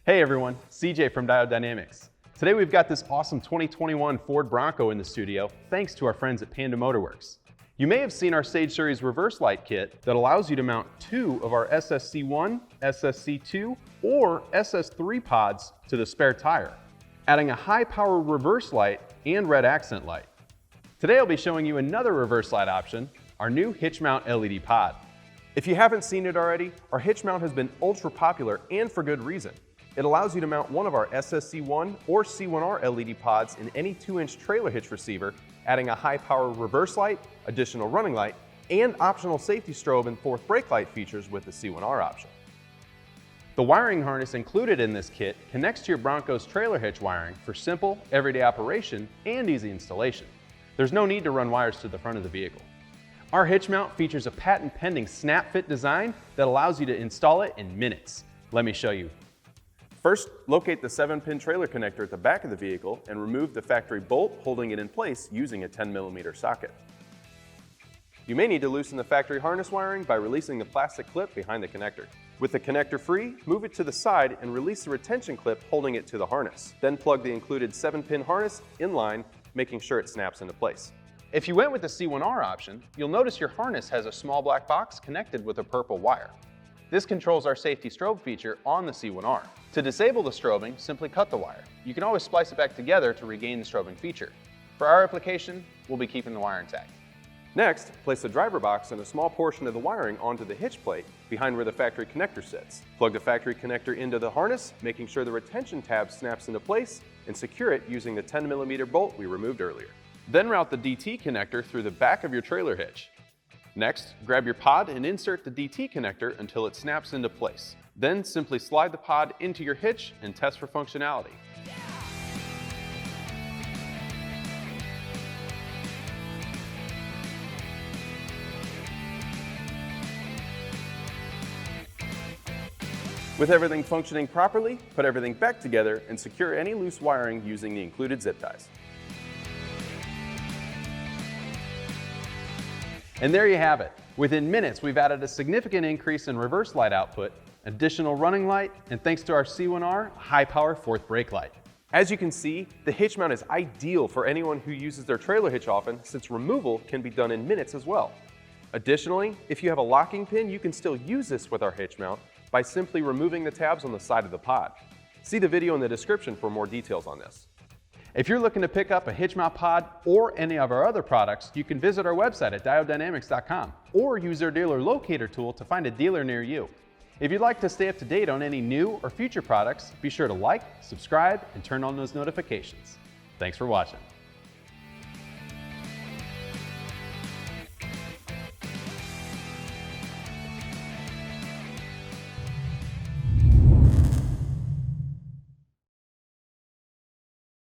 Hey everyone, CJ from Diode Dynamics. Today we've got this awesome 2021 Ford Bronco in the studio, thanks to our friends at Panda Motorworks. You may have seen our Stage Series reverse light kit that allows you to mount two of our SSC1, SSC2, or SS3 pods to the spare tire, adding a high-power reverse light and red accent light. Today I'll be showing you another reverse light option, our new HitchMount LED Pod. If you haven't seen it already, our HitchMount has been ultra popular and for good reason. It allows you to mount one of our SSC1 or C1R LED pods in any 2-inch trailer hitch receiver, adding a high-power reverse light, additional running light, and optional safety strobe and fourth brake light features with the C1R option. The wiring harness included in this kit connects to your Bronco's trailer hitch wiring for simple, everyday operation and easy installation. There's no need to run wires to the front of the vehicle. Our hitch mount features a patent-pending snap-fit design that allows you to install it in minutes. Let me show you. First, locate the 7-pin trailer connector at the back of the vehicle and remove the factory bolt holding it in place using a 10mm socket. You may need to loosen the factory harness wiring by releasing the plastic clip behind the connector. With the connector free, move it to the side and release the retention clip holding it to the harness. Then plug the included 7-pin harness in line, making sure it snaps into place. If you went with the C1R option, you'll notice your harness has a small black box connected with a purple wire. This controls our safety strobe feature on the C1R. To disable the strobing, simply cut the wire. You can always splice it back together to regain the strobing feature. For our application, we'll be keeping the wire intact. Next, place the driver box and a small portion of the wiring onto the hitch plate behind where the factory connector sits. Plug the factory connector into the harness, making sure the retention tab snaps into place, and secure it using the 10mm bolt we removed earlier. Then route the DT connector through the back of your trailer hitch. Next, grab your pod and insert the DT connector until it snaps into place. Then simply slide the pod into your hitch and test for functionality. With everything functioning properly, put everything back together and secure any loose wiring using the included zip ties. And there you have it. Within minutes, we've added a significant increase in reverse light output, additional running light, and thanks to our C1R, high-power fourth brake light. As you can see, the hitch mount is ideal for anyone who uses their trailer hitch often, since removal can be done in minutes as well. Additionally, if you have a locking pin, you can still use this with our hitch mount by simply removing the tabs on the side of the pod. See the video in the description for more details on this. If you're looking to pick up a HitchMount pod or any of our other products, you can visit our website at diodedynamics.com or use our dealer locator tool to find a dealer near you. If you'd like to stay up to date on any new or future products, be sure to like, subscribe, and turn on those notifications. Thanks for watching.